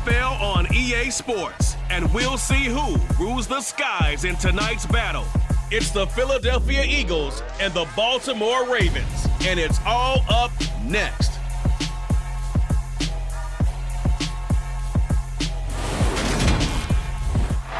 NFL on EA Sports, and we'll see who rules the skies in tonight's battle. It's the Philadelphia Eagles and the Baltimore Ravens, and it's all up next.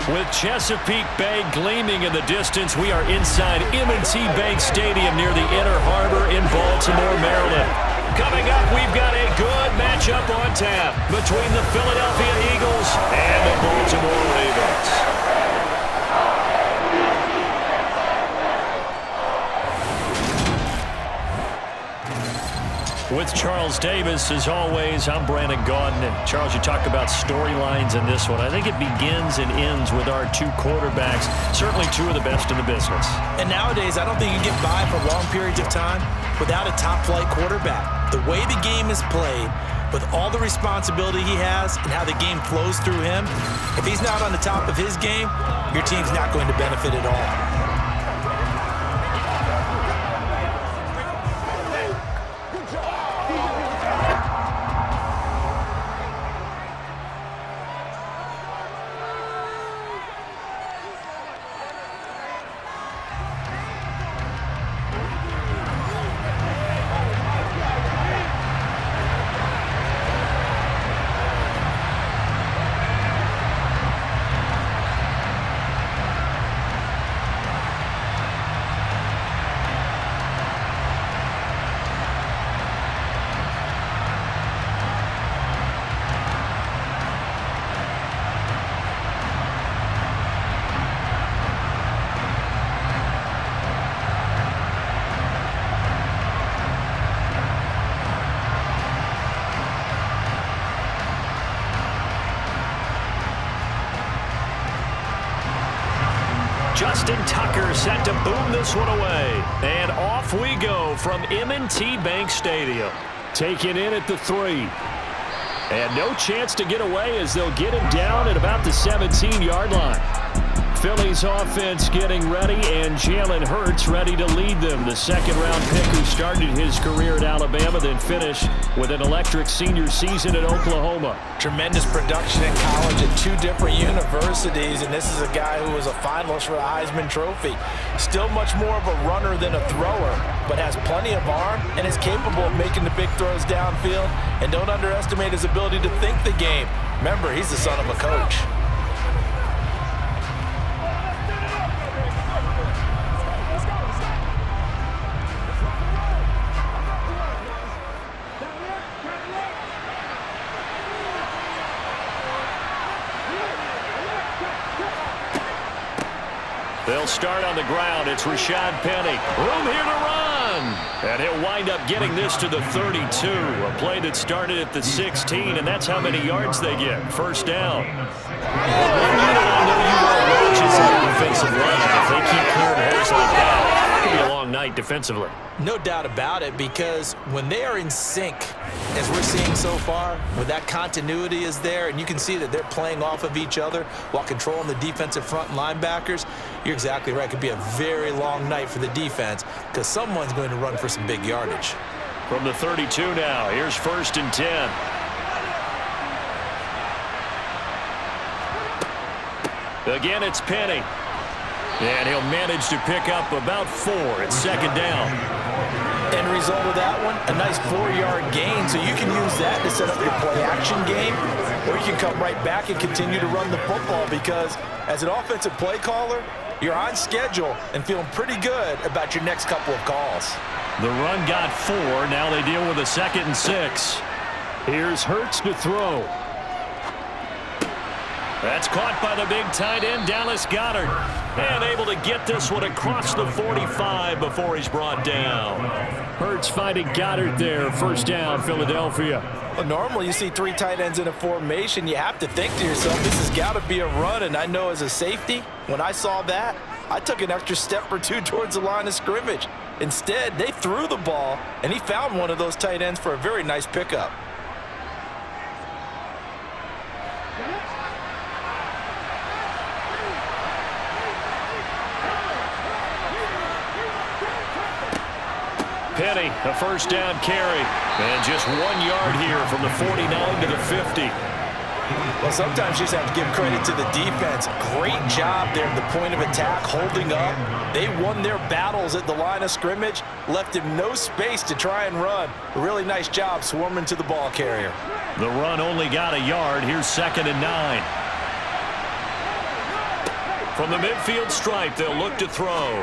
With Chesapeake Bay gleaming in the distance, we are inside M&T Bank Stadium near the Inner Harbor in Baltimore, Maryland. Coming up, we've got a good matchup on tap between the Philadelphia Eagles and the Baltimore Ravens. With Charles Davis, as always, I'm Brandon Gaudin. And Charles, you talk about storylines in this one. I think it begins and ends with our two quarterbacks, certainly two of the best in the business. And nowadays, I don't think you can get by for long periods of time without a top-flight quarterback. The way the game is played, with all the responsibility he has and how the game flows through him, if he's not on the top of his game, your team's not going to benefit at all. Justin Tucker set to boom this one away. And off we go from M&T Bank Stadium. Taken in at the 3. And no chance to get away as they'll get him down at about the 17-yard line. Philly's offense getting ready, and Jalen Hurts ready to lead them. The second-round pick who started his career at Alabama, then finished with an electric senior season at Oklahoma. Tremendous production in college at two different universities, and this is a guy who was a finalist for the Heisman Trophy. Still much more of a runner than a thrower, but has plenty of arm and is capable of making the big throws downfield. And don't underestimate his ability to think the game. Remember, he's the son of a coach. They'll start on the ground. It's Rashad Penny. Room here to run. And he'll wind up getting this to the 32. A play that started at the 16, and that's how many yards they get. First down. One unit I know you want to watch is the defensive line. If they keep clearing holes like that, it's going to be a long night defensively. No doubt about it, because when they are in sync, as we're seeing so far, when that continuity is there, and you can see that they're playing off of each other while controlling the defensive front linebackers, you're exactly right. It could be a very long night for the defense because someone's going to run for some big yardage. From the 32 now, here's 1st and 10. Again, it's Penny. And he'll manage to pick up about 4 at second down. End result of that one, a nice 4-yard gain, so you can use that to set up your play-action game, or you can come right back and continue to run the football because as an offensive play caller, you're on schedule and feeling pretty good about your next couple of calls. The run got 4. Now they deal with a 2nd and 6. Here's Hurts to throw. That's caught by the big tight end, Dallas Goedert. And able to get this one across the 45 before he's brought down. Hurts finding Goedert there. First down, Philadelphia. Well, normally you see 3 tight ends in a formation. You have to think to yourself, this has got to be a run. And I know as a safety, when I saw that, I took an extra step or 2 towards the line of scrimmage. Instead, they threw the ball, and he found one of those tight ends for a very nice pickup. Penny, a first down carry. And just 1 yard here from the 49 to the 50. Well, sometimes you just have to give credit to the defense. Great job there at the point of attack, holding up. They won their battles at the line of scrimmage, left him no space to try and run. A really nice job swarming to the ball carrier. The run only got a yard. Here's 2nd and 9. From the midfield stripe, they'll look to throw.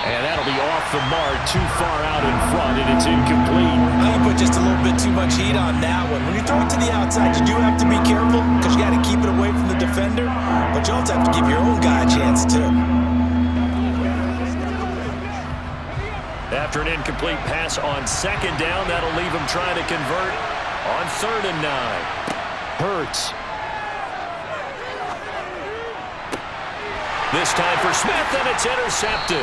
And that'll be off the mark, too far out in front, and it's incomplete. I think put just a little bit too much heat on that one. When you throw it to the outside, you do have to be careful because you got to keep it away from the defender, but you also have to give your own guy a chance too. After an incomplete pass on 2nd down, that'll leave him trying to convert on 3rd and 9. Hurts. This time for Smith, and it's intercepted.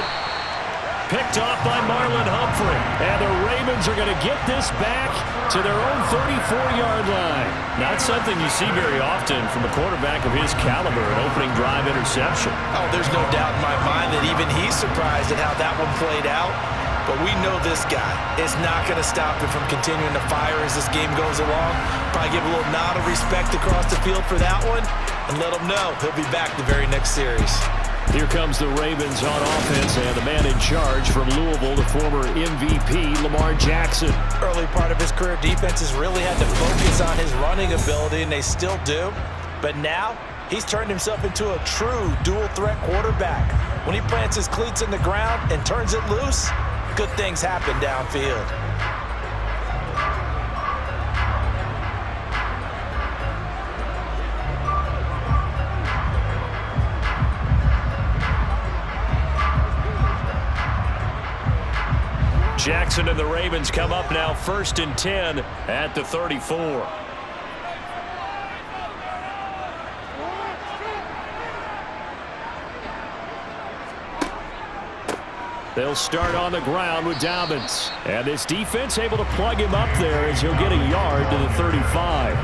Picked off by Marlon Humphrey. And the Ravens are going to get this back to their own 34-yard line. Not something you see very often from a quarterback of his caliber, an opening drive interception. Oh, there's no doubt in my mind that even he's surprised at how that one played out. But we know this guy is not going to stop him from continuing to fire as this game goes along. Probably give a little nod of respect across the field for that one and let him know he'll be back the very next series. Here comes the Ravens on offense, and the man in charge from Louisville, the former MVP, Lamar Jackson. Early part of his career, defenses really had to focus on his running ability, and they still do. But now, he's turned himself into a true dual-threat quarterback. When he plants his cleats in the ground and turns it loose, good things happen downfield. Jackson and the Ravens come up now 1st and 10 at the 34. They'll start on the ground with Dobbins. And this defense able to plug him up there as he'll get a yard to the 35.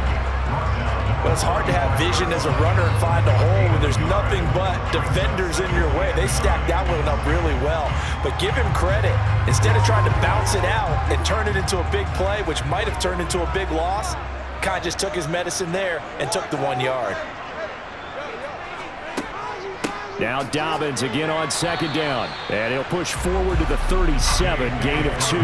Well, it's hard to have vision as a runner and find a hole when there's nothing but defenders in your way. They stacked that one up really well. But give him credit. Instead of trying to bounce it out and turn it into a big play, which might have turned into a big loss, Kai just took his medicine there and took the 1 yard. Now Dobbins again on 2nd down. And he'll push forward to the 37, gain of 2.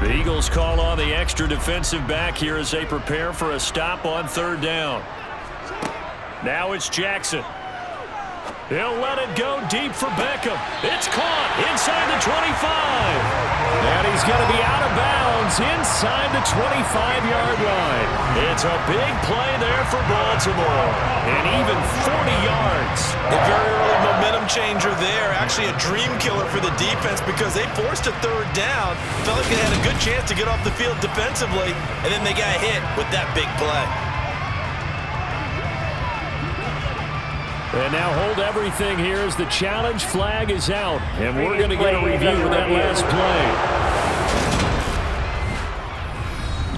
The Eagles call on the extra defensive back here as they prepare for a stop on 3rd down. Now it's Jackson. He'll let it go deep for Beckham. It's caught inside the 25. And he's going to be out of bounds inside the 25-yard line. It's a big play there for Baltimore. And even 40 yards. A very early momentum changer there. Actually a dream killer for the defense because they forced a 3rd down. Felt like they had a good chance to get off the field defensively. And then they got hit with that big play. And now hold everything here as the challenge flag is out. And we're going to get a review of that last play.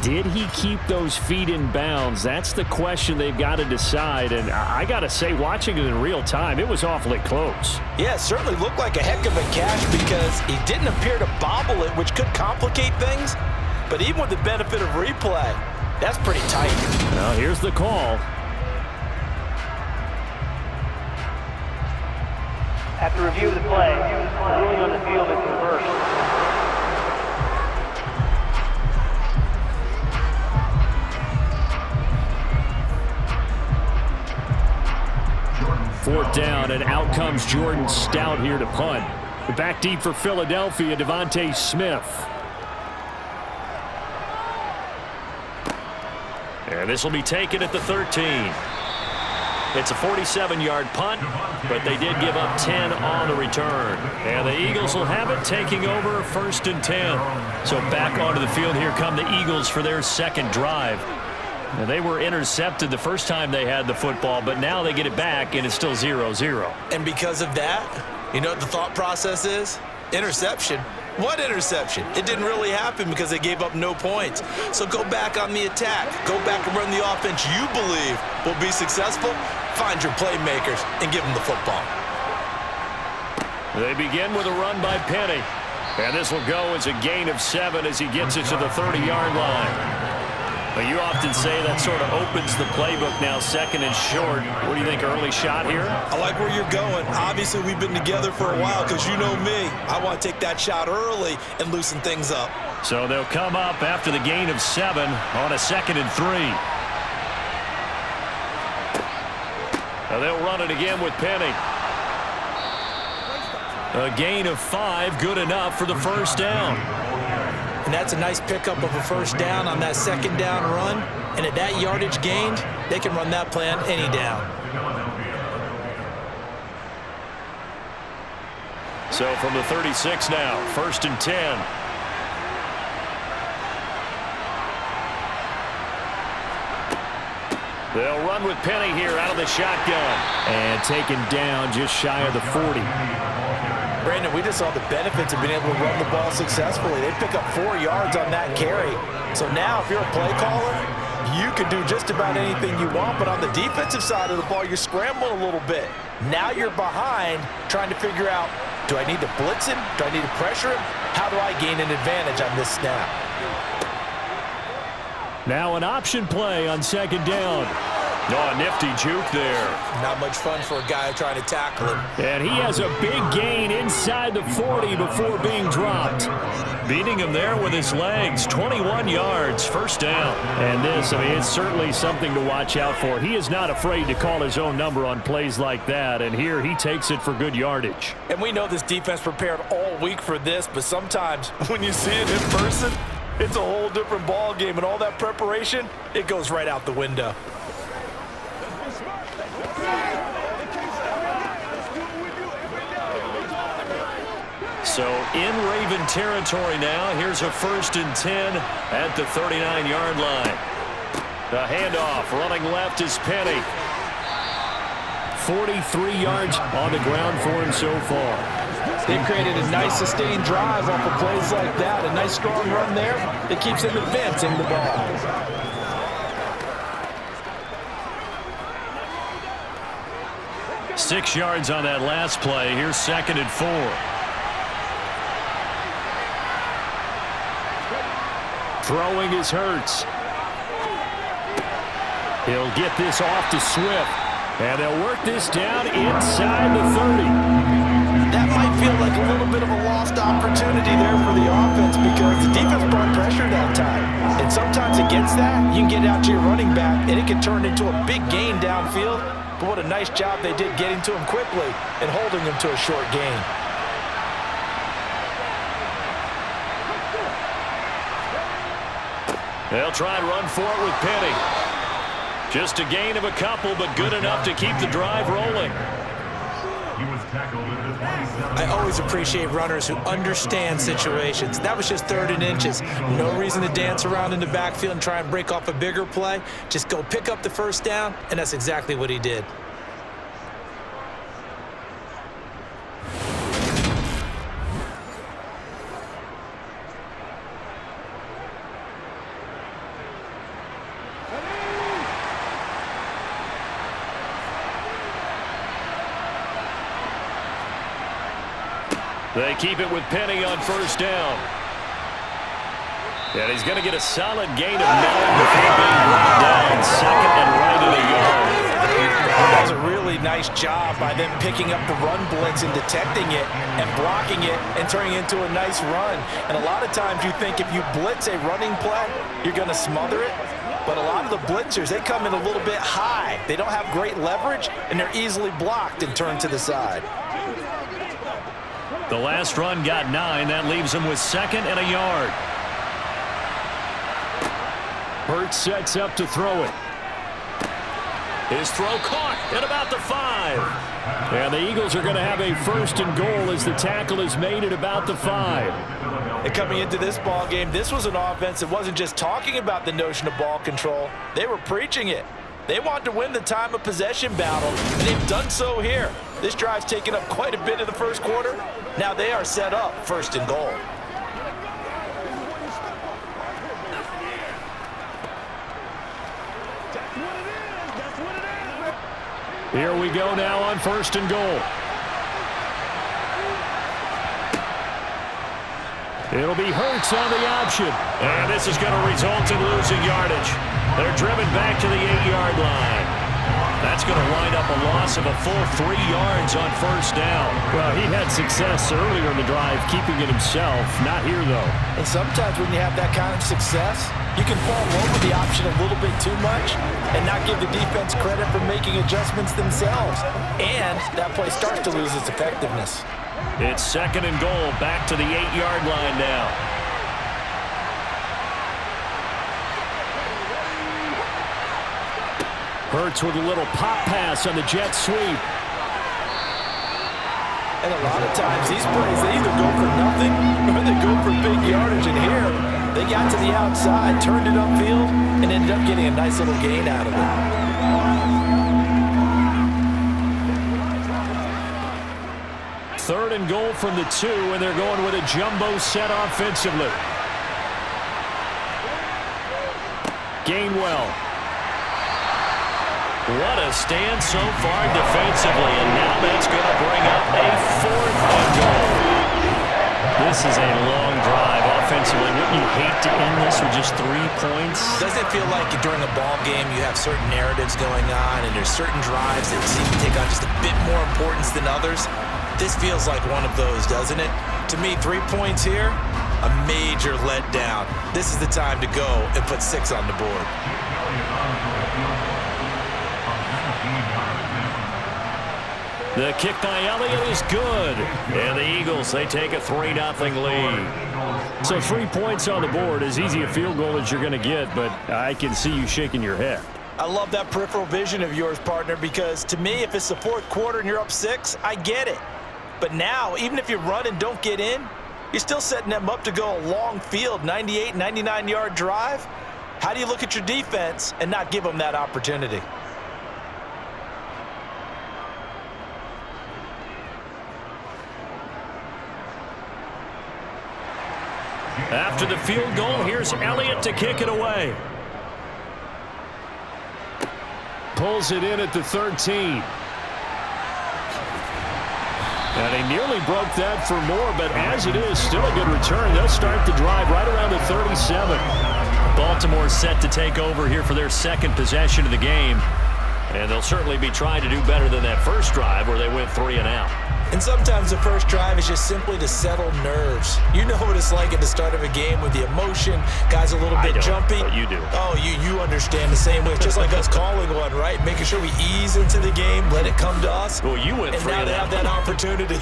Did he keep those feet in bounds? That's the question they've got to decide. And I got to say, watching it in real time, it was awfully close. Yeah, it certainly looked like a heck of a catch because he didn't appear to bobble it, which could complicate things. But even with the benefit of replay, that's pretty tight. Now here's the call. After review of the play, the ruling on the field is reversed. Fourth down, and out comes Jordan Stout here to punt. Back deep for Philadelphia, Devontae Smith. And this will be taken at the 13. It's a 47-yard punt, but they did give up 10 on the return. And the Eagles will have it, taking over 1st and 10. So back onto the field, here come the Eagles for their 2nd drive. And they were intercepted the first time they had the football, but now they get it back, and it's still 0-0. And because of that, you know what the thought process is? Interception. What interception? It didn't really happen because they gave up no points. So go back on the attack. Go back and run the offense you believe will be successful. Find your playmakers and give them the football. They begin with a run by Penny. And this will go as a gain of 7 as he gets it to the 30-yard line. But you often say that sort of opens the playbook now, second and short. What do you think, early shot here? I like where you're going. Obviously, we've been together for a while because you know me. I want to take that shot early and loosen things up. So they'll come up after the gain of 7 on a 2nd and 3. Now they'll run it again with Penny. A gain of 5, good enough for the first down. And that's a nice pickup of a first down on that second down run. And at that yardage gained, they can run that play on any down. So from the 36 now, 1st and 10. They'll run with Penny here out of the shotgun. And taken down just shy of the 40. Brandon, we just saw the benefits of being able to run the ball successfully. They pick up 4 yards on that carry. So now if you're a play caller, you can do just about anything you want. But on the defensive side of the ball, you're scrambling a little bit. Now you're behind trying to figure out, do I need to blitz him? Do I need to pressure him? How do I gain an advantage on this snap? Now an option play on 2nd down. Oh, a nifty juke there. Not much fun for a guy trying to tackle him. And he has a big gain inside the 40 before being dropped. Beating him there with his legs. 21 yards, first down. And this, I mean, it's certainly something to watch out for. He is not afraid to call his own number on plays like that. And here he takes it for good yardage. And we know this defense prepared all week for this, but sometimes when you see it in person, it's a whole different ball game. And all that preparation, it goes right out the window. So in Raven territory now. Here's a 1st and 10 at the 39-yard line. The handoff running left is Penny. 43 yards on the ground for him so far. They've created a nice sustained drive off of plays like that. A nice strong run there that keeps them advancing the ball. Six yards on that last play. Here's 2nd and 4. Throwing is Hurts. He'll get this off to Swift. And they'll work this down inside the 30. That might feel like a little bit of a lost opportunity there for the offense because the defense brought pressure that time. And sometimes against that, you can get out to your running back, and it can turn into a big gain downfield. But what a nice job they did getting to him quickly and holding him to a short gain. They'll try and run for it with Penny. Just a gain of a couple, but good enough to keep the drive rolling. I always appreciate runners who understand situations. That was just 3rd and inches. No reason to dance around in the backfield and try and break off a bigger play. Just go pick up the first down, and that's exactly what he did. They keep it with Penny on 1st down. And he's going to get a solid gain of 9 before being brought down. 2nd and right of the yard. That was a really nice job by them picking up the run blitz and detecting it and blocking it and turning it into a nice run. And a lot of times you think if you blitz a running play, you're going to smother it. But a lot of the blitzers, they come in a little bit high. They don't have great leverage, and they're easily blocked and turned to the side. The last run got 9. That leaves him with 2nd and a yard. Hurts sets up to throw it. His throw caught at about the 5. And the Eagles are going to have a 1st and goal as the tackle is made at about the 5. And coming into this ball game, this was an offense that wasn't just talking about the notion of ball control. They were preaching it. They wanted to win the time of possession battle, and they've done so here. This drive's taken up quite a bit of the first quarter. Now they are set up 1st and goal. Here we go now on 1st and goal. It'll be Hurts on the option. And this is going to result in losing yardage. They're driven back to the 8-yard line. That's going to wind up a loss of a full 3 yards on 1st down. Well, he had success earlier in the drive, keeping it himself. Not here, though. And sometimes when you have that kind of success, you can fall over the option a little bit too much and not give the defense credit for making adjustments themselves. And that play starts to lose its effectiveness. It's 2nd and goal, back to the 8-yard line now. Hurts with a little pop pass on the jet sweep. And a lot of times these plays, they either go for nothing or they go for big yardage. And here, they got to the outside, turned it upfield, and ended up getting a nice little gain out of it. 3rd and goal from the 2, and they're going with a jumbo set offensively. Gainwell. What a stand so far defensively, and now that's going to bring up a 4th and goal. This is a long drive offensively. Wouldn't you hate to end this with just 3 points? Doesn't it feel like during a ball game you have certain narratives going on and there's certain drives that seem to take on just a bit more importance than others? This feels like one of those, doesn't it? To me, 3 points here, a major letdown. This is the time to go and put 6 on the board. The kick by Elliott is good. And the Eagles, they take a 3-0 lead. So 3 points on the board, as easy a field goal as you're going to get, but I can see you shaking your head. I love that peripheral vision of yours, partner, because to me, if it's the 4th quarter and you're up 6, I get it. But now, even if you run and don't get in, you're still setting them up to go a long field, 98, 99-yard drive. How do you look at your defense and not give them that opportunity? After the field goal, here's Elliott to kick it away. Pulls it in at the 13. And he nearly broke that for more, but as it is, still a good return. They'll start the drive right around the 37. Baltimore set to take over here for their 2nd possession of the game. And they'll certainly be trying to do better than that first drive where they went 3 and out. And sometimes the first drive is just simply to settle nerves. You know what it's like at the start of a game with the emotion. Guys a little bit jumpy. But you do. Oh, you understand the same way. It's just like us calling one, right? Making sure we ease into the game, let it come to us. Well, you went 3 and out. And now they have that opportunity.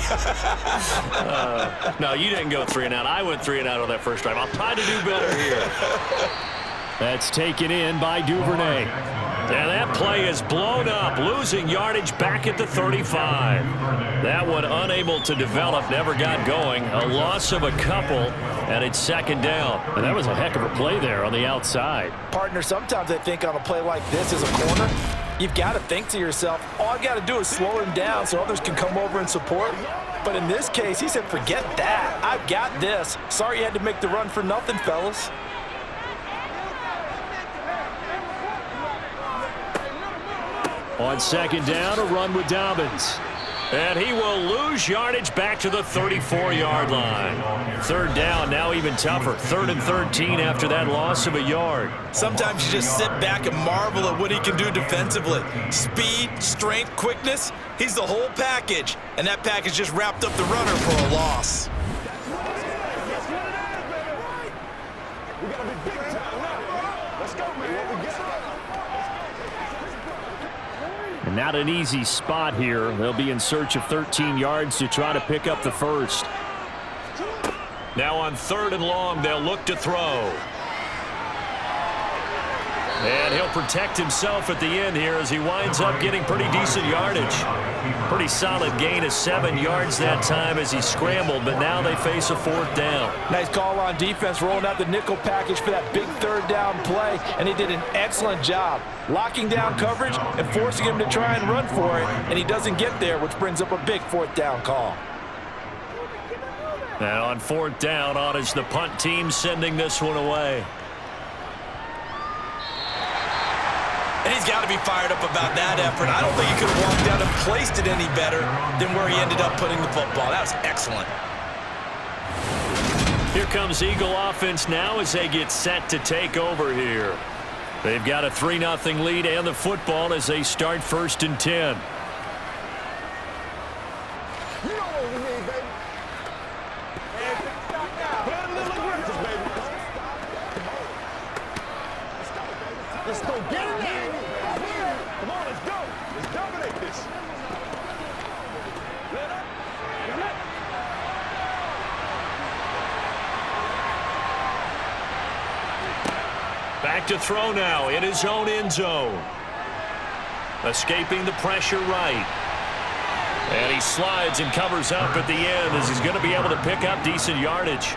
No, you didn't go 3 and out. I went 3 and out on that first drive. I'll try to do better here. That's taken in by Duvernay. And that play is blown up, losing yardage back at the 35. That one unable to develop, never got going. A loss of a couple, and it's 2nd down. And that was a heck of a play there on the outside. Partner, sometimes I think on a play like this as a corner, you've got to think to yourself, all I've got to do is slow him down so others can come over and support. But in this case, he said, forget that. I've got this. Sorry you had to make the run for nothing, fellas. On 2nd down, a run with Dobbins. And he will lose yardage back to the 34-yard line. 3rd down, now even tougher. 3rd and 13 after that loss of a yard. Sometimes you just sit back and marvel at what he can do defensively. Speed, strength, quickness, he's the whole package. And that package just wrapped up the runner for a loss. And not an easy spot here. They'll be in search of 13 yards to try to pick up the first. Now on 3rd and long, they'll look to throw. And he'll protect himself at the end here as he winds up getting pretty decent yardage. Pretty solid gain of 7 yards that time as he scrambled, but now they face a 4th down. Nice call on defense, rolling out the nickel package for that big 3rd down play, and he did an excellent job locking down coverage and forcing him to try and run for it, and he doesn't get there, which brings up a big 4th down call. Now on 4th down, on is the punt team sending this one away. And he's got to be fired up about that effort. I don't think he could have walked out and placed it any better than where he ended up putting the football. That was excellent. Here comes Eagle offense now as they get set to take over here. They've got a 3-0 lead and the football as they start 1st and 10. You know what we need, baby. Put a little aggressive, baby. Let's go get it now. Come on, let's go. Let's dominate this. Back to throw now in his own end zone. Escaping the pressure right. And he slides and covers up at the end as he's going to be able to pick up decent yardage.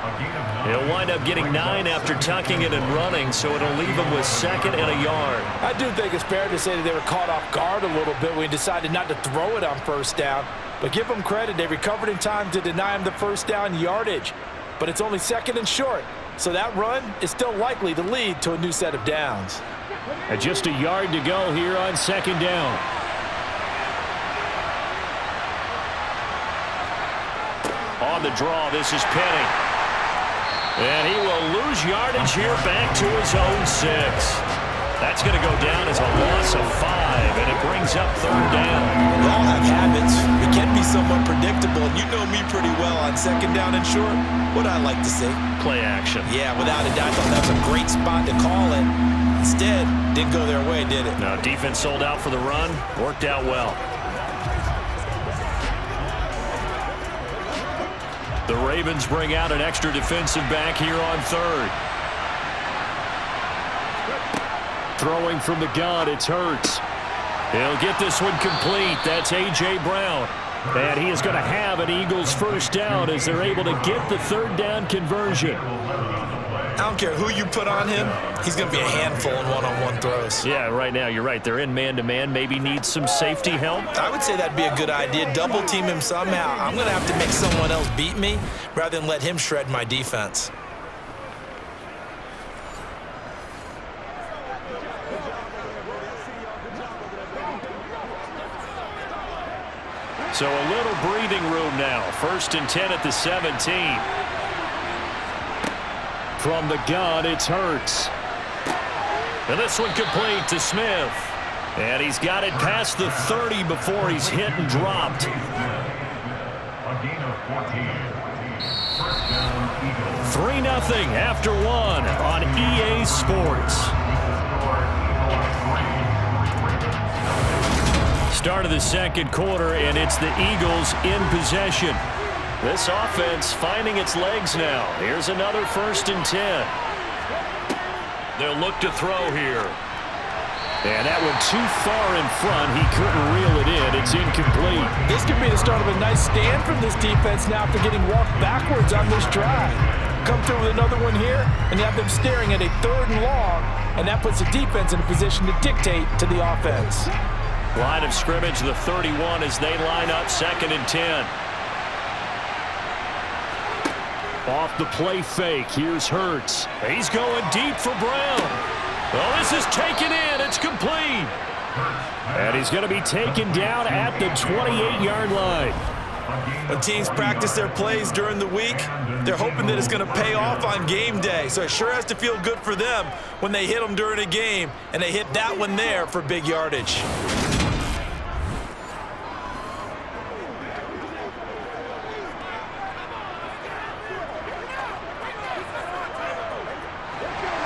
He'll wind up getting 9 after tucking it and running, so it'll leave him with 2nd and a yard. I do think it's fair to say that they were caught off guard a little bit when he decided not to throw it on 1st down. But give them credit, they recovered in time to deny him the 1st down yardage. But it's only 2nd and short, so that run is still likely to lead to a new set of downs. And just a yard to go here on 2nd down. On the draw, this is Penny. And he will lose yardage here back to his own 6. That's going to go down as a loss of 5, and it brings up 3rd down. We all have habits. We can be somewhat predictable, and you know me pretty well on 2nd down and short. What I like to see. Play action. Yeah, without a doubt, I thought that was a great spot to call it. Instead, didn't go their way, did it? No, defense sold out for the run. Worked out well. The Ravens bring out an extra defensive back here on 3rd. Throwing from the gun, it's Hurts. He'll get this one complete. That's A.J. Brown. And he is going to have an Eagles 1st down as they're able to get the 3rd down conversion. I don't care who you put on him, he's going to be a handful in one-on-one throws. Yeah, right now, you're right. They're in man-to-man. Maybe needs some safety help. I would say that'd be a good idea. Double team him somehow. I'm going to have to make someone else beat me rather than let him shred my defense. So a little breathing room now. 1st and 10 at the 17. From the gun, it's Hurts. And this one complete to Smith. And he's got it past the 30 before he's hit and dropped. 3-0 after 1 on EA Sports. Start of the 2nd quarter, and it's the Eagles in possession. This offense finding its legs now. Here's another 1st and 10. They'll look to throw here. And that one too far in front. He couldn't reel it in. It's incomplete. This could be the start of a nice stand from this defense now after getting walked backwards on this drive. Come through with another one here, and you have them staring at a 3rd and long, and that puts the defense in a position to dictate to the offense. Line of scrimmage, the 31 as they line up 2nd and 10. Off the play fake, here's Hurts. He's going deep for Brown. Oh, this is taken in. It's complete. And he's going to be taken down at the 28-yard line. When teams practice their plays during the week, they're hoping that it's going to pay off on game day. So it sure has to feel good for them when they hit them during a game, and they hit that one there for big yardage.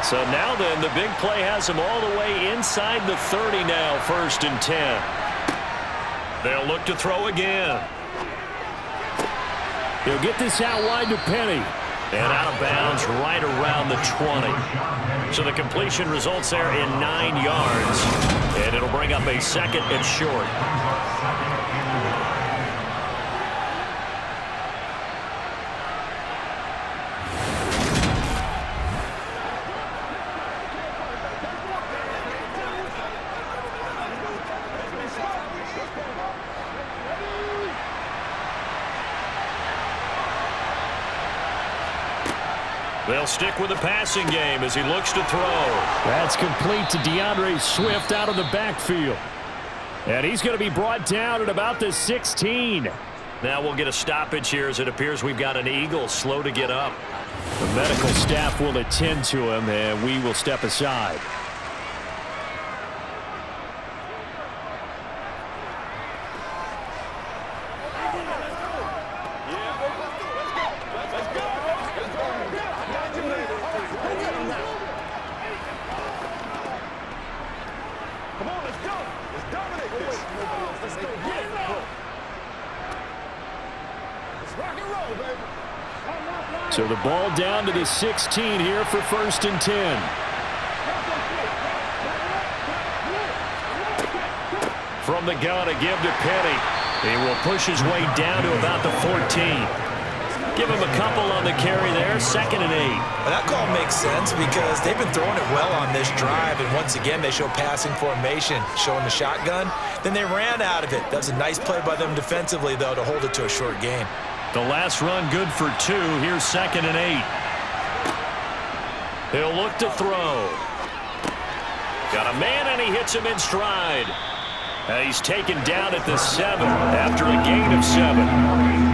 So now then, the big play has him all the way inside the 30 now, 1st and 10. They'll look to throw again. He'll get this out wide to Penny. And out of bounds right around the 20. So the completion results there in 9 yards. And it'll bring up a 2nd and short. They'll stick with the passing game as he looks to throw. That's complete to DeAndre Swift out of the backfield. And he's going to be brought down at about the 16. Now we'll get a stoppage here as it appears we've got an Eagle slow to get up. The medical staff will attend to him, and we will step aside. So the ball down to the 16 here for 1st and 10. From the gun, a give to Penny. He will push his way down to about the 14. Give him a couple on the carry there, 2nd and 8. Well, that call makes sense because they've been throwing it well on this drive, and once again they show passing formation, showing the shotgun. Then they ran out of it. That was a nice play by them defensively, though, to hold it to a short gain. The last run good for 2. Here's 2nd and 8. He'll look to throw. Got a man, and he hits him in stride. And he's taken down at the 7 after a gain of 7.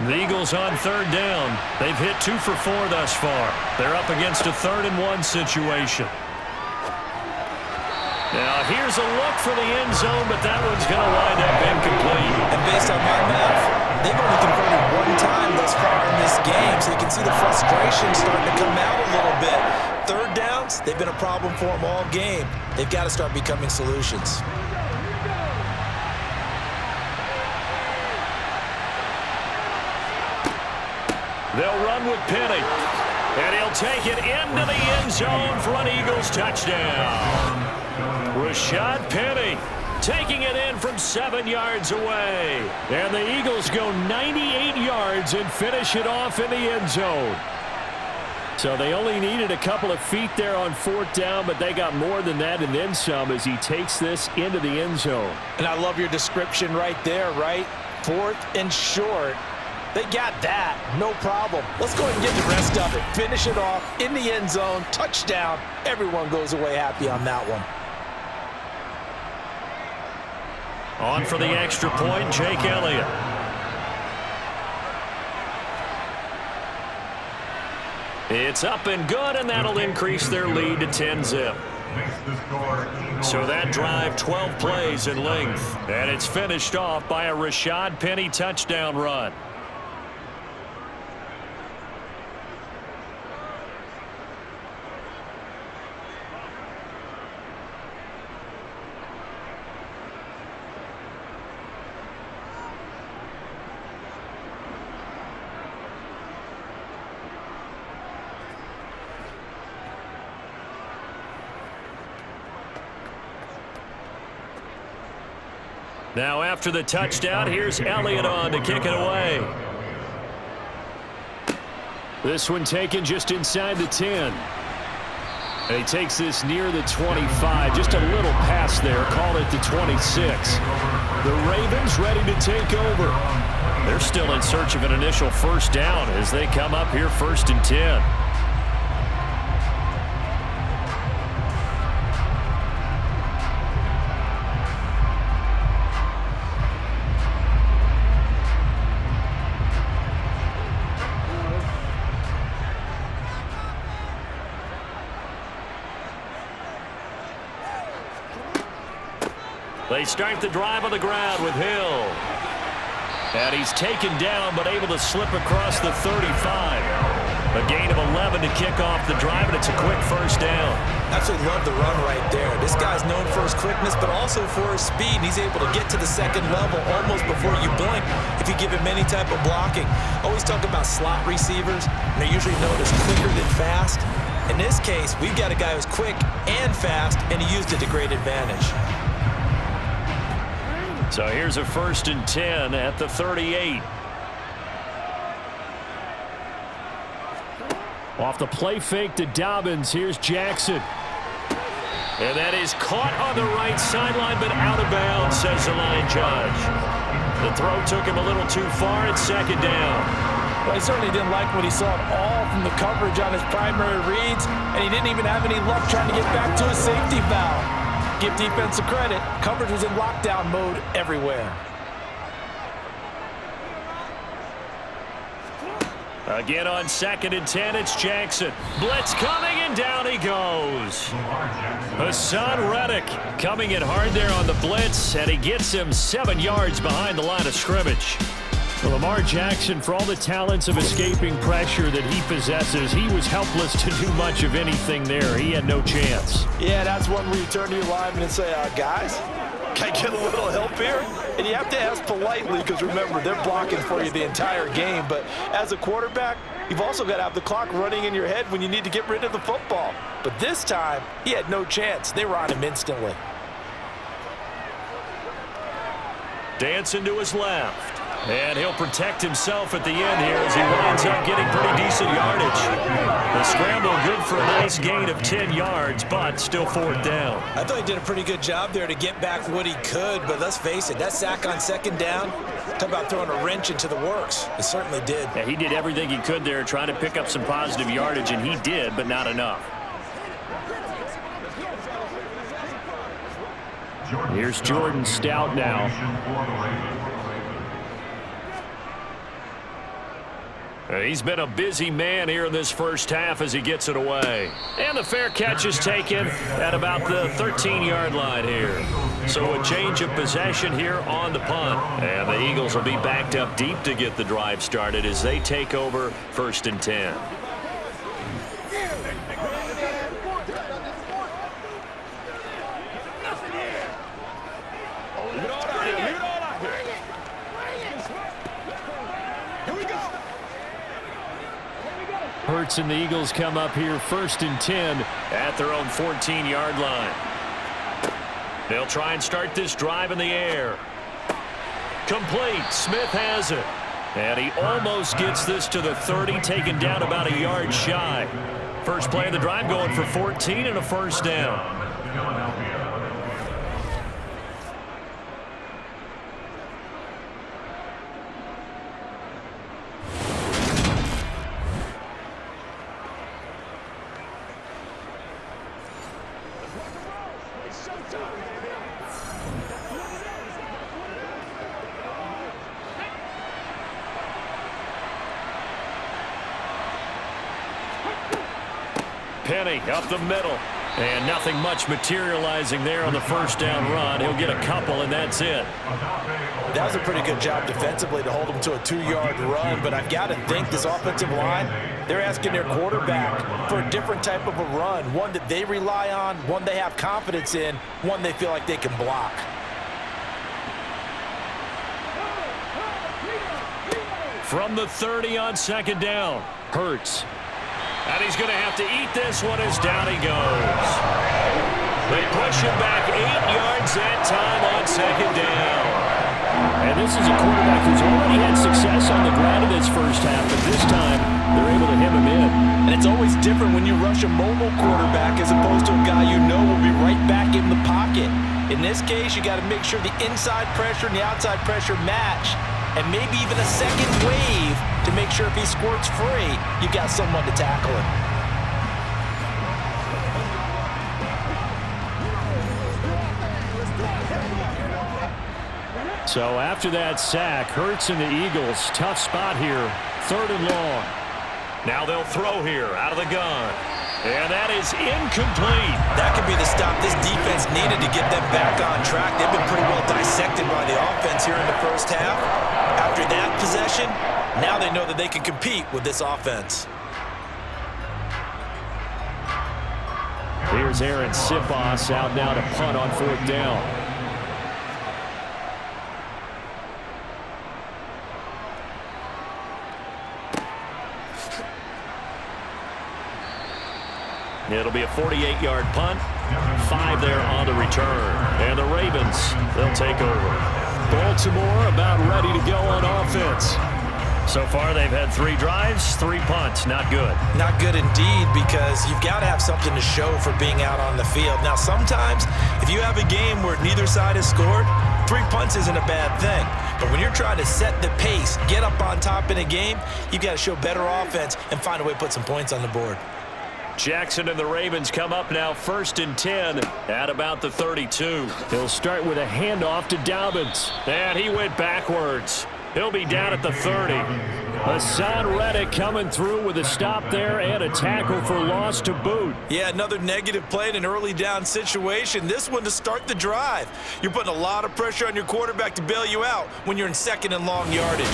The Eagles on 3rd down. They've hit 2 for 4 thus far. They're up against a 3rd and 1 situation. Now here's a look for the end zone, but that one's going to wind up incomplete. And based on my math, they've only converted 1 time thus far in this game, so you can see the frustration starting to come out a little bit. 3rd downs, they've been a problem for them all game. They've got to start becoming solutions. They'll run with Penny. And he'll take it into the end zone for an Eagles touchdown. Rashad Penny taking it in from 7 yards away. And the Eagles go 98 yards and finish it off in the end zone. So they only needed a couple of feet there on 4th down, but they got more than that and then some as he takes this into the end zone. And I love your description right there, right? 4th and short. They got that. No problem. Let's go ahead and get the rest of it. Finish it off in the end zone. Touchdown. Everyone goes away happy on that one. On for the extra point, Jake Elliott. It's up and good, and that'll increase their lead to 10-zip. So that drive, 12 plays in length. And it's finished off by a Rashad Penny touchdown run. Now after the touchdown, here's Elliott on to kick it away. This one taken just inside the 10. And he takes this near the 25. Just a little pass there. Call it the 26. The Ravens ready to take over. They're still in search of an initial 1st down as they come up here 1st and 10. They start the drive on the ground with Hill. And he's taken down but able to slip across the 35. A gain of 11 to kick off the drive, and it's a quick 1st down. Absolutely love the run right there. This guy's known for his quickness but also for his speed. And he's able to get to the 2nd level almost before you blink if you give him any type of blocking. Always talk about slot receivers, and they're usually known as quicker than fast. In this case, we've got a guy who's quick and fast, and he used it to great advantage. So here's a 1st and 10 at the 38. Off the play fake to Dobbins, here's Jackson. And that is caught on the right sideline, but out of bounds, says the line judge. The throw took him a little too far. It's second down. Well, he certainly didn't like what he saw at all from the coverage on his primary reads, and he didn't even have any luck trying to get back to his safety valve. Give defense a credit. Coverage was in lockdown mode everywhere. Again on 2nd and 10, it's Jackson. Blitz coming, and down he goes. Hassan Reddick coming in hard there on the blitz, and he gets him 7 yards behind the line of scrimmage. Well, Lamar Jackson, for all the talents of escaping pressure that he possesses, he was helpless to do much of anything there. He had no chance. Yeah, that's one where you turn to your lineman and say, guys, can I get a little help here? And you have to ask politely because, remember, they're blocking for you the entire game. But as a quarterback, you've also got to have the clock running in your head when you need to get rid of the football. But this time, he had no chance. They were on him instantly. Dancing to his left. And he'll protect himself at the end here as he winds up getting pretty decent yardage. The scramble good for a nice gain of 10 yards, but still 4th down. I thought he did a pretty good job there to get back what he could, but let's face it, that sack on 2nd down, talk about throwing a wrench into the works. It certainly did. Yeah, he did everything he could there trying to pick up some positive yardage, and he did, but not enough. Here's Jordan Stout now. He's been a busy man here in this first half as he gets it away. And the fair catch is taken at about the 13-yard line here. So a change of possession here on the punt. And the Eagles will be backed up deep to get the drive started as they take over 1st and 10. Hurts and the Eagles come up here 1st and 10 at their own 14-yard line. They'll try and start this drive in the air. Complete. Smith has it. And he almost gets this to the 30, taken down about a yard shy. First play of the drive going for 14 and a 1st down. Penny up the middle. And nothing much materializing there on the 1st down run. He'll get a couple, and that's it. That was a pretty good job defensively to hold him to a 2-yard run, but I've got to think this offensive line, they're asking their quarterback for a different type of a run, one that they rely on, one they have confidence in, one they feel like they can block. From the 30 on 2nd down, Hurts. And he's going to have to eat this one as down he goes. They push him back 8 yards that time on 2nd down. And this is a quarterback who's already had success on the ground in this first half, but this time they're able to hem him in. And it's always different when you rush a mobile quarterback as opposed to a guy you know will be right back in the pocket. In this case, you got to make sure the inside pressure and the outside pressure match, and maybe even a second wave to make sure if he squirts free, you've got someone to tackle him. So after that sack, Hurts and the Eagles, tough spot here, 3rd and long. Now they'll throw here out of the gun. And that is incomplete. That could be the stop this defense needed to get them back on track. They've been pretty well dissected by the offense here in the first half. After that possession, now they know that they can compete with this offense. Here's Aaron Sipos out now to punt on 4th down. It'll be a 48-yard punt, 5 there on the return. And the Ravens, they'll take over. Baltimore about ready to go on offense. So far, they've had 3 drives, 3 punts. Not good. Not good indeed, because you've got to have something to show for being out on the field. Now, sometimes, if you have a game where neither side has scored, 3 punts isn't a bad thing. But when you're trying to set the pace, get up on top in a game, you've got to show better offense and find a way to put some points on the board. Jackson and the Ravens come up now 1st and 10 at about the 32. He'll start with a handoff to Dobbins. And he went backwards. He'll be down at the 30. Hassan Reddick coming through with a stop there and a tackle for loss to boot. Yeah, another negative play in an early down situation. This one to start the drive. You're putting a lot of pressure on your quarterback to bail you out when you're in 2nd and long yardage.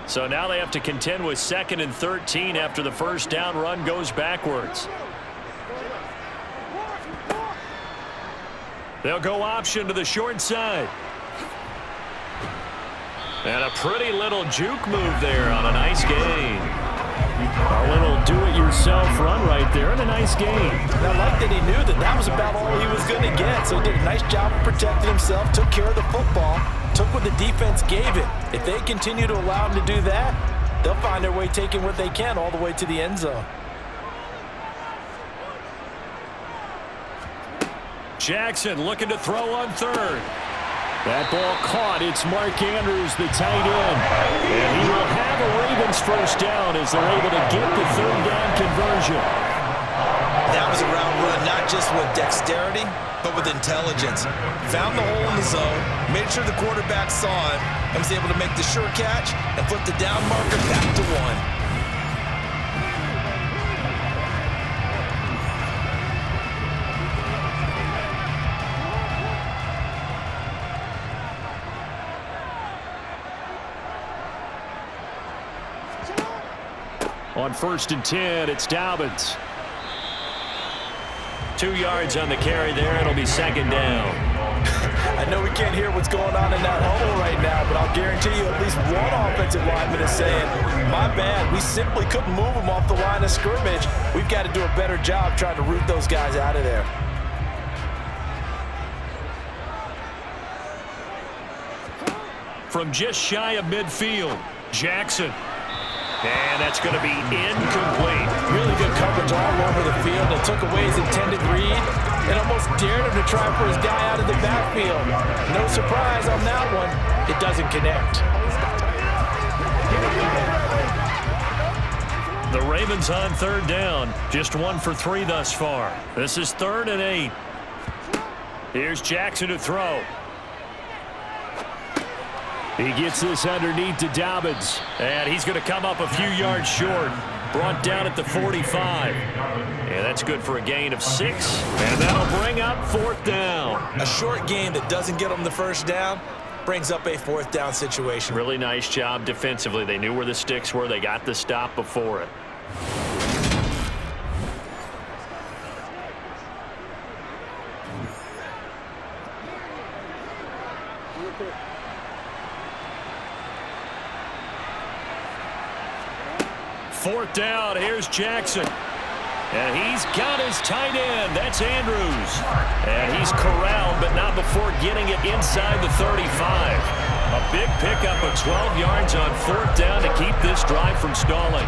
So now they have to contend with 2nd and 13 after the first down run goes backwards. They'll go option to the short side. And a pretty little juke move there on a nice gain. A little do-it-yourself run right there and a nice gain. And I like that he knew that that was about all he was going to get. So he did a nice job of protecting himself, took care of the football, took what the defense gave it. If they continue to allow him to do that, they'll find their way taking what they can all the way to the end zone. Jackson looking to throw on 3rd. That ball caught. It's Mark Andrews, the tight end. And he will have a Ravens first down as they're able to get the 3rd down conversion. That was a route run, not just with dexterity, but with intelligence. Found the hole in the zone, made sure the quarterback saw it, and was able to make the sure catch and flip the down marker back to 1. On 1st and 10, it's Dobbins. 2 yards on the carry there. It'll be 2nd down. I know we can't hear what's going on in that huddle right now, but I'll guarantee you at least one offensive lineman is saying, my bad, we simply couldn't move them off the line of scrimmage. We've got to do a better job trying to root those guys out of there. From just shy of midfield, Jackson. And that's going to be incomplete. Really good coverage all over the field. It took away his intended read and almost dared him to try for his guy out of the backfield. No surprise on that one. It doesn't connect. The Ravens on 3rd down. Just 1 for 3 thus far. This is 3rd and 8. Here's Jackson to throw. He gets this underneath to Dobbins. And he's going to come up a few yards short. Brought down at the 45. And that's good for a gain of 6. And that'll bring up 4th down. A short game that doesn't get them the first down brings up a 4th down situation. Really nice job defensively. They knew where the sticks were. They got the stop before it. Fourth down, here's Jackson. And he's got his tight end. That's Andrews. And he's corralled, but not before getting it inside the 35. A big pickup of 12 yards on 4th down to keep this drive from stalling.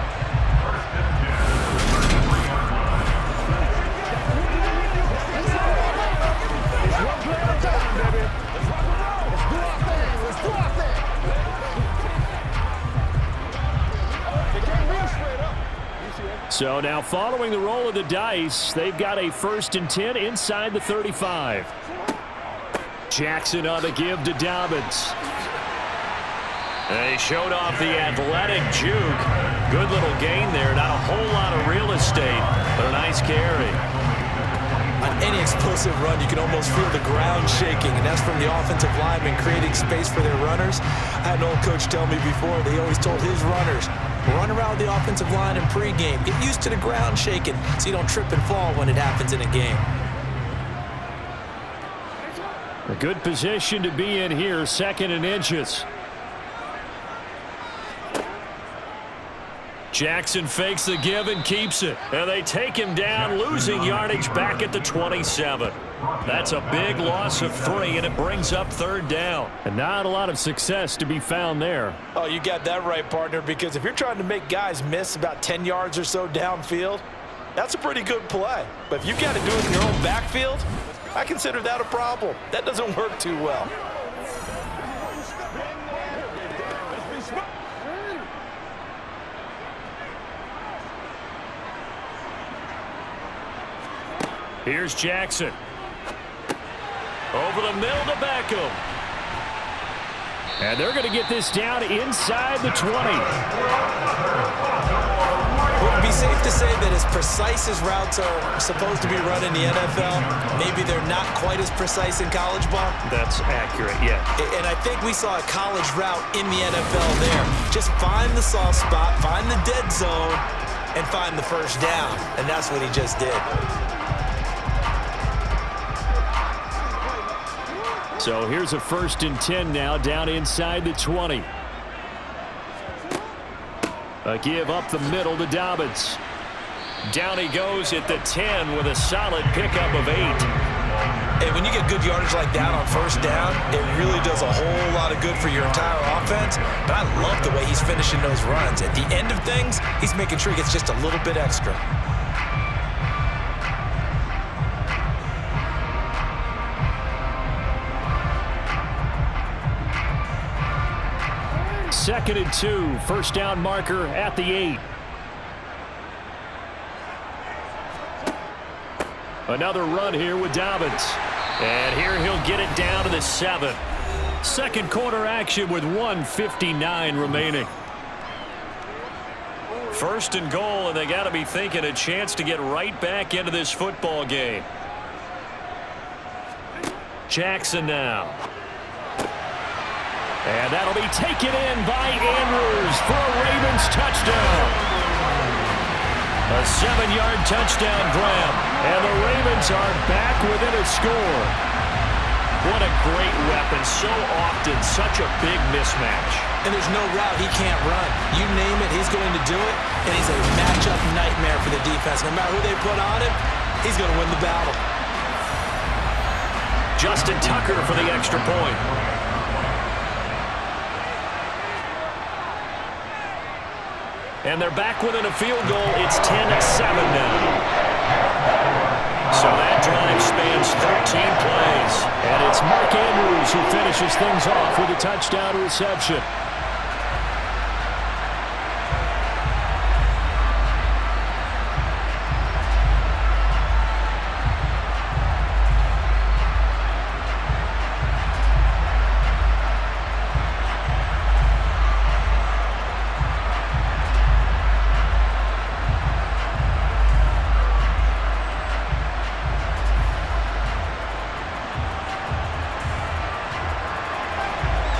So now following the roll of the dice, they've got a 1st and 10 inside the 35. Jackson on the give to Dobbins. They showed off the athletic juke. Good little gain there. Not a whole lot of real estate, but a nice carry. On any explosive run, you can almost feel the ground shaking, and that's from the offensive linemen creating space for their runners. I had an old coach tell me before, they always told his runners, run around the offensive line in pregame. Get used to the ground shaking so you don't trip and fall when it happens in a game. A good position to be in here, 2nd and inches. Jackson fakes the give and keeps it. And they take him down, losing yardage back at the 27. That's a big loss of 3, and it brings up 3rd down. And not a lot of success to be found there. Oh, you got that right, partner, because if you're trying to make guys miss about 10 yards or so downfield, that's a pretty good play. But if you've got to do it in your own backfield, I consider that a problem. That doesn't work too well. Here's Jackson. Over the middle to Beckham. And they're going to get this down inside the 20. Would it be safe to say that as precise as routes are supposed to be run in the NFL, maybe they're not quite as precise in college ball? That's accurate, yeah. And I think we saw a college route in the NFL there. Just find the soft spot, find the dead zone, and find the first down. And that's what he just did. So here's a 1st and 10 now, down inside the 20. A give up the middle to Dobbins. Down he goes at the 10 with a solid pickup of 8. Hey, when you get good yardage like that on 1st down, it really does a whole lot of good for your entire offense. But I love the way he's finishing those runs. At the end of things, he's making sure he gets just a little bit extra. Second and 2, 1st down marker at the 8. Another run here with Dobbins. And here he'll get it down to the 7. Second quarter action with 1:59 remaining. 1st and goal, and they got to be thinking a chance to get right back into this football game. Jackson now. And that'll be taken in by Andrews for a Ravens touchdown. A 7-yard touchdown grab. And the Ravens are back within a score. What a great weapon. So often, such a big mismatch. And there's no route he can't run. You name it, he's going to do it. And he's a matchup nightmare for the defense. No matter who they put on him, he's going to win the battle. Justin Tucker for the extra point. And they're back within a field goal. It's 10-7 now. So that drive spans 13 plays. And it's Mark Andrews who finishes things off with a touchdown reception.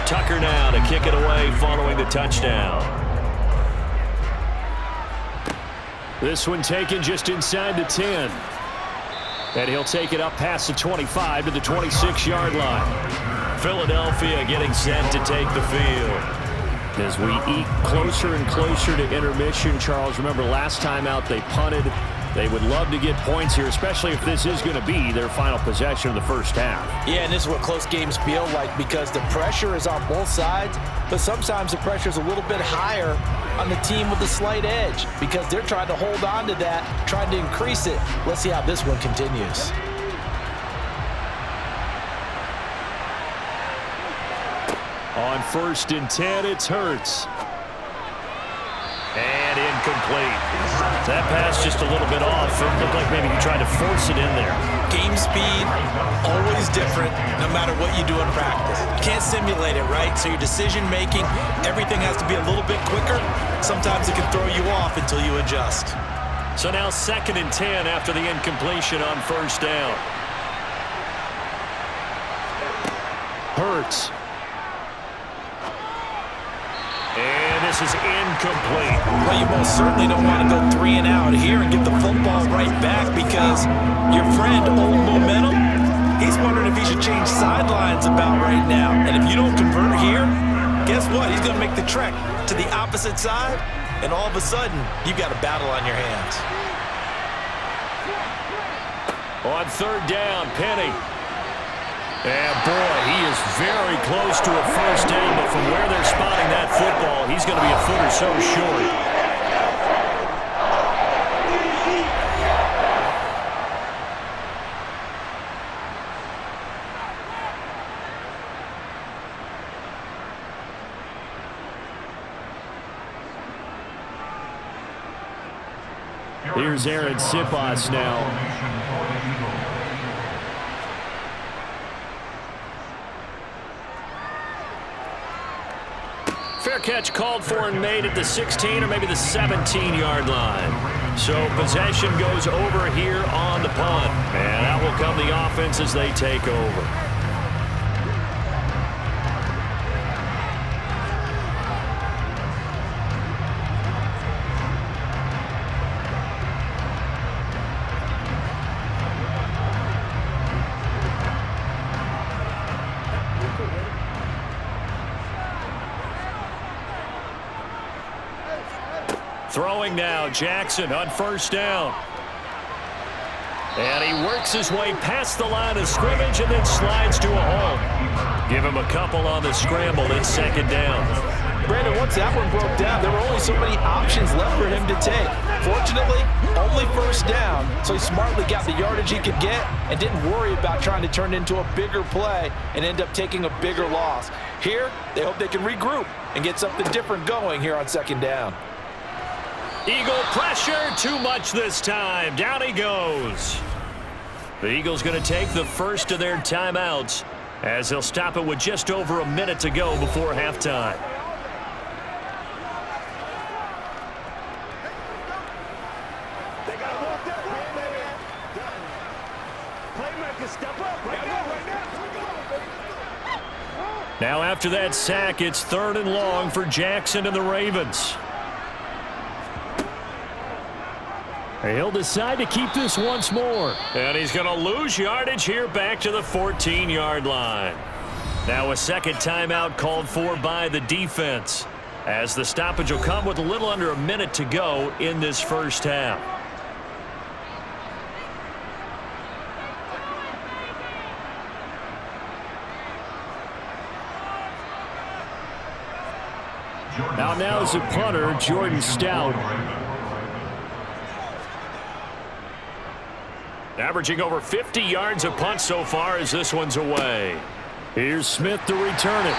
Tucker now to kick it away following the touchdown. This one taken just inside the 10. And he'll take it up past the 25 to the 26-yard line. Philadelphia getting set to take the field. As we eat closer and closer to intermission, Charles, remember last time out they punted. They would love to get points here, especially if this is going to be their final possession of the first half. Yeah, and this is what close games feel like because the pressure is on both sides, but sometimes the pressure is a little bit higher on the team with the slight edge because they're trying to hold on to that, trying to increase it. Let's see how this one continues. On 1st and 10, it's Hurts. And incomplete. That pass just a little bit off. It looked like maybe he tried to force it in there. Game speed, always different, no matter what you do in practice. You can't simulate it, right? So your decision-making, everything has to be a little bit quicker. Sometimes it can throw you off until you adjust. So now 2nd and 10 after the incompletion on 1st down. Hurts. And this is incomplete. Well, you most certainly don't want to go 3 and out here and get the football right back because your friend, Old Momentum, he's wondering if he should change sidelines about right now. And if you don't convert here, guess what? He's going to make the trek to the opposite side, and all of a sudden, you've got a battle on your hands. On third down, Penny. And boy, he is very close to a first down, but from where they're spotting that football, he's going to be a foot or so short. Here's Aaron Sipos now. Fair catch called for and made at the 16 or maybe the 17-yard line. So possession goes over here on the punt. And out will come the offense as they take over. Throwing now, Jackson on first down. And he works his way past the line of scrimmage and then slides to a hole. Give him a couple on the scramble. It's second down. Brandon, once that one broke down, there were only so many options left for him to take. Fortunately, only first down, so he smartly got the yardage he could get and didn't worry about trying to turn it into a bigger play and end up taking a bigger loss. Here, they hope they can regroup and get something different going here on second down. Eagle pressure, too much this time. Down he goes. The Eagles going to take the first of their timeouts as they'll stop it with just over a minute to go before halftime. They got to walk that way, baby. Playmaker, step up right now. Now after that sack, it's third and long for Jackson and the Ravens. He'll decide to keep this once more. And he's going to lose yardage here back to the 14-yard line. Now a second timeout called for by the defense, as the stoppage will come with a little under a minute to go in this first half. Now is the punter, Jordan Stout. Averaging over 50 yards a punt so far as this one's away. Here's Smith to return it.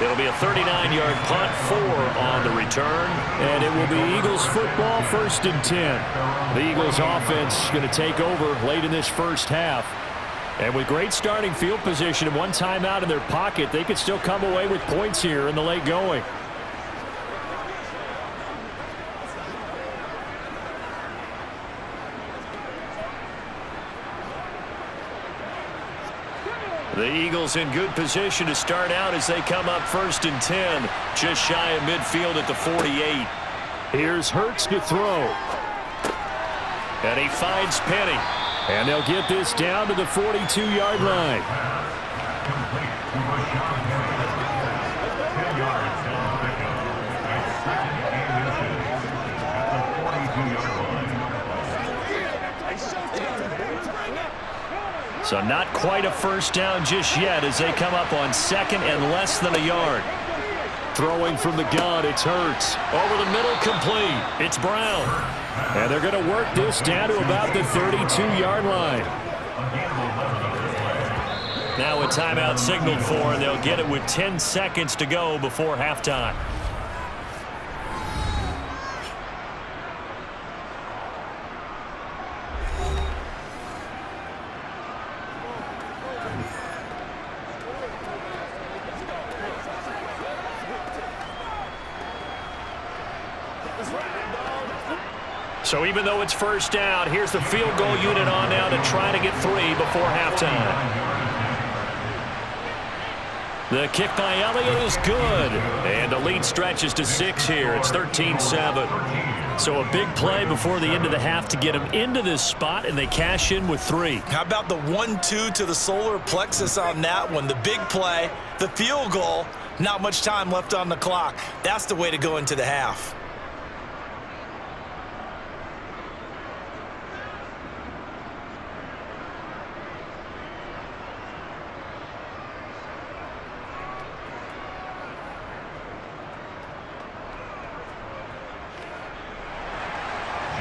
It'll be a 39-yard punt, 4 on the return. And it will be Eagles football, 1st and 10. The Eagles offense going to take over late in this first half. And with great starting field position and one timeout in their pocket, they could still come away with points here in the late going. The Eagles in good position to start out as they come up 1st and 10, just shy of midfield at the 48. Here's Hurts to throw. And he finds Penny. And they'll get this down to the 42-yard line. So not quite a first down just yet as they come up on 2nd and less than a yard. Throwing from the gun, it's Hurts. Over the middle, complete. It's Brown. And they're going to work this down to about the 32-yard line. Now a timeout signaled for, and they'll get it with 10 seconds to go before halftime. So even though it's first down, here's the field goal unit on now to try to get 3 before halftime. The kick by Elliott is good. And the lead stretches to 6 here. It's 13-7. So a big play before the end of the half to get them into this spot, and they cash in with 3. How about the 1-2 to the solar plexus on that one? The big play, the field goal, Not much time left on the clock. That's the way to go into the half.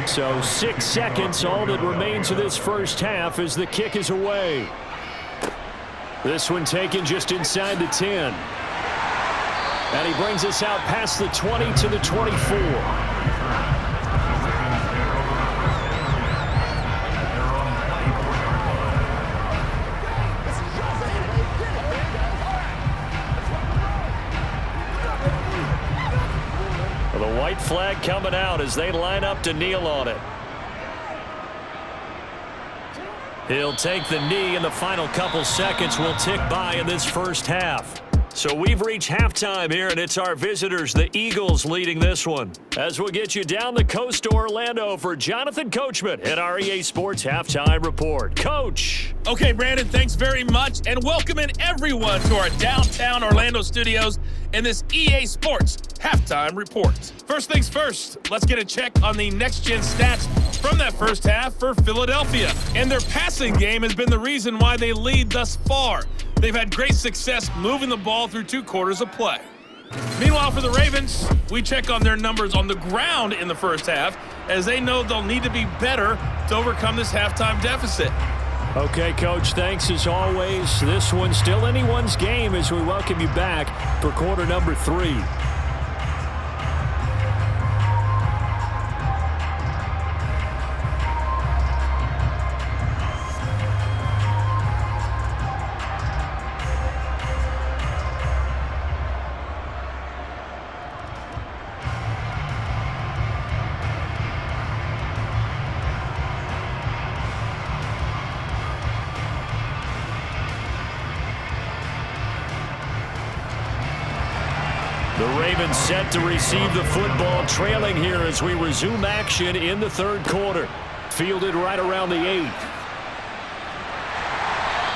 So 6 seconds, all that remains of this first half as the kick is away. This one taken just inside the 10. And he brings us out past the 20 to the 24. The white flag coming out as they line up to kneel on it. He'll take the knee, and the final couple seconds will tick by in this first half. So we've reached halftime here, and it's our visitors, the Eagles, leading this one. As we'll get you down the coast to Orlando for Jonathan Coachman at our EA Sports Halftime Report. Coach. Okay, Brandon, thanks very much, and welcoming everyone to our downtown Orlando studios in this EA Sports Halftime Report. First things first, let's get a check on the next-gen stats from that first half for Philadelphia. And their passing game has been the reason why they lead thus far. They've had great success moving the ball through 2 quarters of play. Meanwhile, for the Ravens, we check on their numbers on the ground in the first half, as they know they'll need to be better to overcome this halftime deficit. Okay, Coach, thanks as always. This one's still anyone's game as we welcome you back for quarter number 3. The Ravens set to receive the football, trailing here as we resume action in the third quarter. Fielded right around the 8.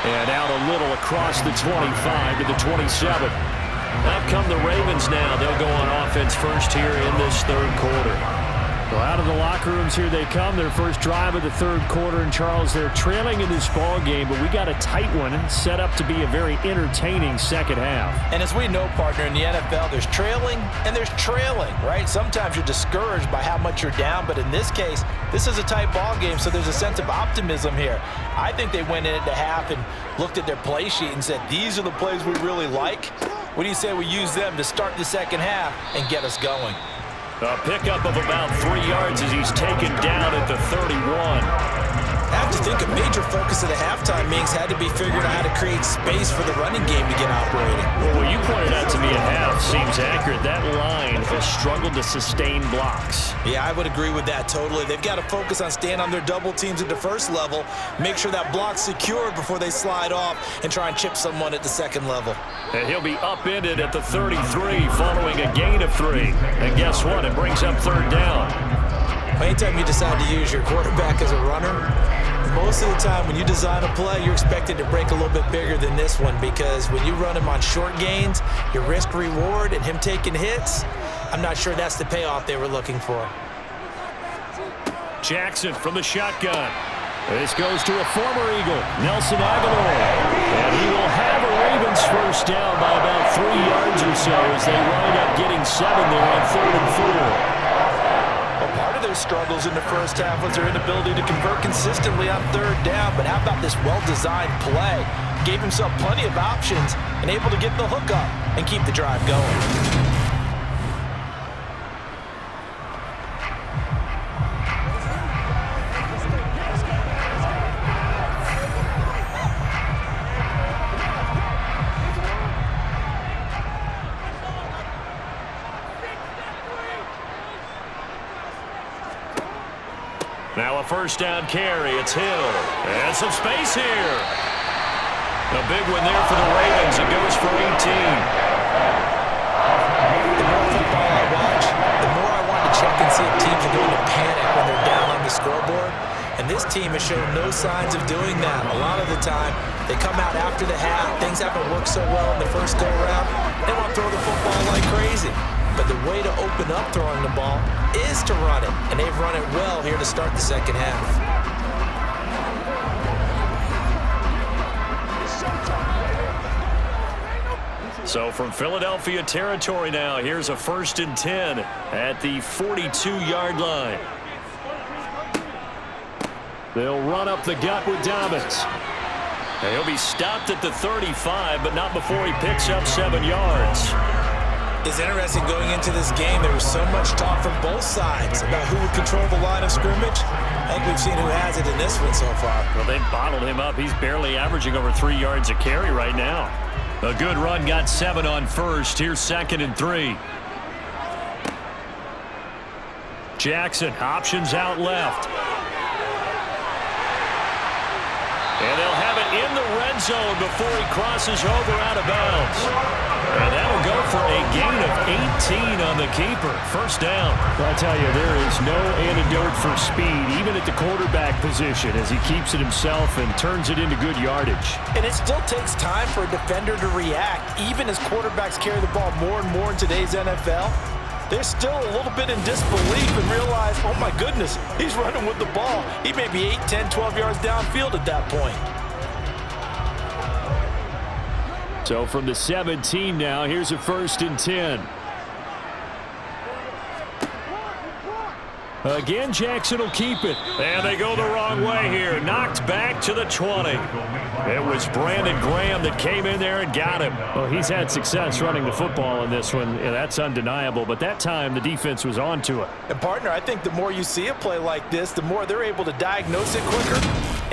And out a little across the 25 to the 27. Up come the Ravens now. They'll go on offense first here in this third quarter. So out of the locker rooms here they come. Their first drive of the third quarter. And Charles, they're trailing in this ball game, but we got a tight one set up to be a very entertaining second half. And as we know, partner, in the NFL, there's trailing and there's trailing, right? Sometimes you're discouraged by how much you're down, but in this case, this is a tight ball game, so there's a sense of optimism here. I think they went in at the half and looked at their play sheet and said, these are the plays we really like. What do you say we use them to start the second half and get us going? A pickup of about 3 yards as he's taken down at the 31. I have to think a major focus of the halftime meetings had to be figuring out how to create space for the running game to get operating. Well, what you pointed out to me at half seems accurate. That line has struggled to sustain blocks. Yeah, I would agree with that totally. They've got to focus on staying on their double teams at the first level, make sure that block's secured before they slide off and try and chip someone at the second level. And he'll be upended at the 33 following a gain of 3. And guess what? It brings up third down. Anytime you decide to use your quarterback as a runner, most of the time when you design a play, you're expected to break a little bit bigger than this one, because when you run him on short gains, your risk-reward and him taking hits, I'm not sure that's the payoff they were looking for. Jackson from the shotgun. This goes to a former Eagle, Nelson Aguilar. And he will have a Ravens first down by about 3 yards or so as they wind up getting 7 there on 3rd and 4. Part of their struggles in the first half was their inability to convert consistently on third down, but how about this well-designed play? Gave himself plenty of options and able to get the hook up and keep the drive going. Now a first down carry. It's Hill. And some space here. A big one there for the Ravens. It goes for 18. The more football I watch, the more I want to check and see if teams are going to panic when they're down on the scoreboard. And this team has shown no signs of doing that. A lot of the time, They come out after the half. Things haven't worked so well in the first go-around. They want to throw the football like crazy. But the way to open up throwing the ball is to run it. And they've run it well here to start the second half. So from Philadelphia territory now, here's a 1st and 10 at the 42-yard line. They'll run up the gut with Dobbins. He'll be stopped at the 35, but not before he picks up 7 yards. It's interesting going into this game. There was so much talk from both sides about who would control the line of scrimmage. I think we've seen who has it in this one so far. Well, they've bottled him up. He's barely averaging over 3 yards a carry right now. A good run, got 7 on first. Here's 2nd and 3. Jackson, options out left. And they'll have it in the red zone before he crosses over out of bounds. And that'll go for a gain of 18 on the keeper. 1st down. Well, I tell you, there is no antidote for speed, even at the quarterback position, as he keeps it himself and turns it into good yardage. And it still takes time for a defender to react, even as quarterbacks carry the ball more and more in today's NFL. They're still a little bit in disbelief and realize, oh my goodness, he's running with the ball. He may be 8, 10, 12 yards downfield at that point. So from the 17 now, here's a 1st and 10. Again, Jackson will keep it. And they go the wrong way here. Knocked back to the 20. It was Brandon Graham that came in there and got him. Well, he's had success running the football in this one, and that's undeniable. But that time, the defense was on to it. And, partner, I think the more you see a play like this, the more they're able to diagnose it quicker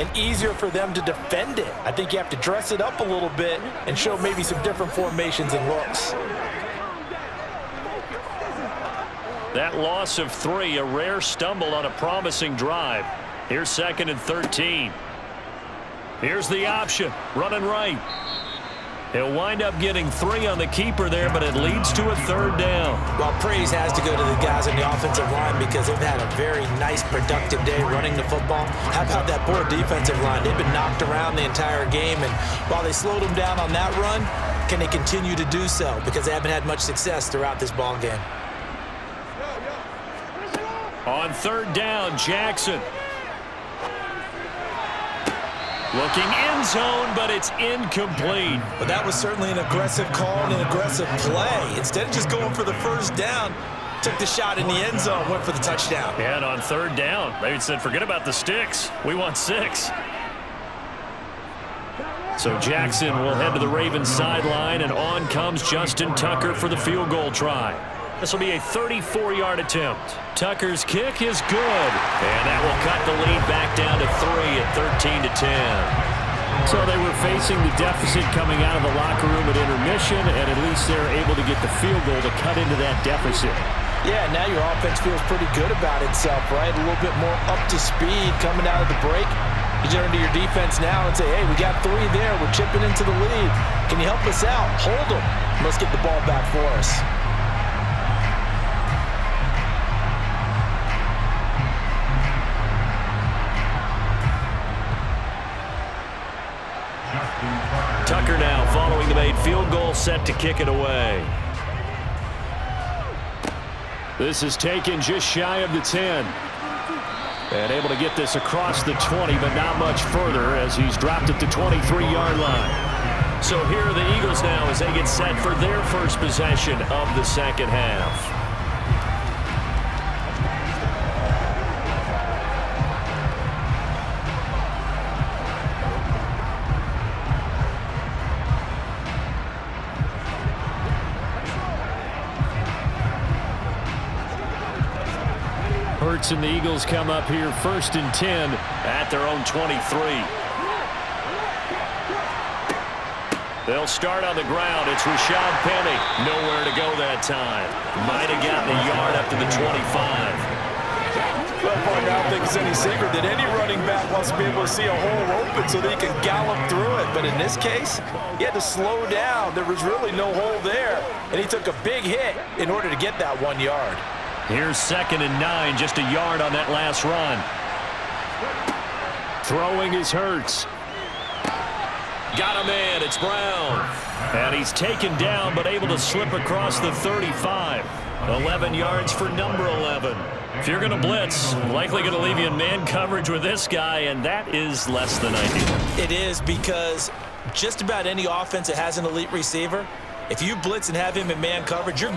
and easier for them to defend it. I think you have to dress it up a little bit and show maybe some different formations and looks. That loss of 3, a rare stumble on a promising drive. Here's 2nd and 13. Here's the option, running right. He'll wind up getting 3 on the keeper there, but it leads to a 3rd down. Well, praise has to go to the guys on the offensive line because they've had a very nice, productive day running the football. How about that poor defensive line? They've been knocked around the entire game, and while they slowed them down on that run, can they continue to do so? Because they haven't had much success throughout this ball game. On 3rd down, Jackson. Looking end zone, but it's incomplete. But that was certainly an aggressive call and an aggressive play. Instead of just going for the 1st down, took the shot in the end zone, went for the touchdown. And on 3rd down, they said, forget about the sticks. We want 6. So Jackson will head to the Ravens sideline, and on comes Justin Tucker for the field goal try. This will be a 34-yard attempt. Tucker's kick is good, and that will cut the lead back down to 3 at 13-10. So they were facing the deficit coming out of the locker room at intermission, and at least they're able to get the field goal to cut into that deficit. Yeah, now your offense feels pretty good about itself, right? A little bit more up to speed coming out of the break. You turn to your defense now and say, hey, we got 3 there. We're chipping into the lead. Can you help us out? Hold them. Let's get the ball back for us. Tucker now following the made field goal, set to kick it away. This is taken just shy of the 10. And able to get this across the 20, but not much further as he's dropped at the 23-yard line. So here are the Eagles now as they get set for their first possession of the second half. Hurts and the Eagles come up here 1st and 10 at their own 23. They'll start on the ground. It's Rashad Penny. Nowhere to go that time. Might have gotten a yard up to the 25. Well, partner, I don't think it's any secret that any running back wants to be able to see a hole open so that he can gallop through it. But in this case, he had to slow down. There was really no hole there, and he took a big hit in order to get that 1 yard. Here's 2nd and 9, just a yard on that last run. Throwing is Hurts. Got a man. It's Brown. And he's taken down but able to slip across the 35. 11 yards for number 11. If you're going to blitz, likely going to leave you in man coverage with this guy, and that is less than ideal. It is, because just about any offense that has an elite receiver, if you blitz and have him in man coverage, you're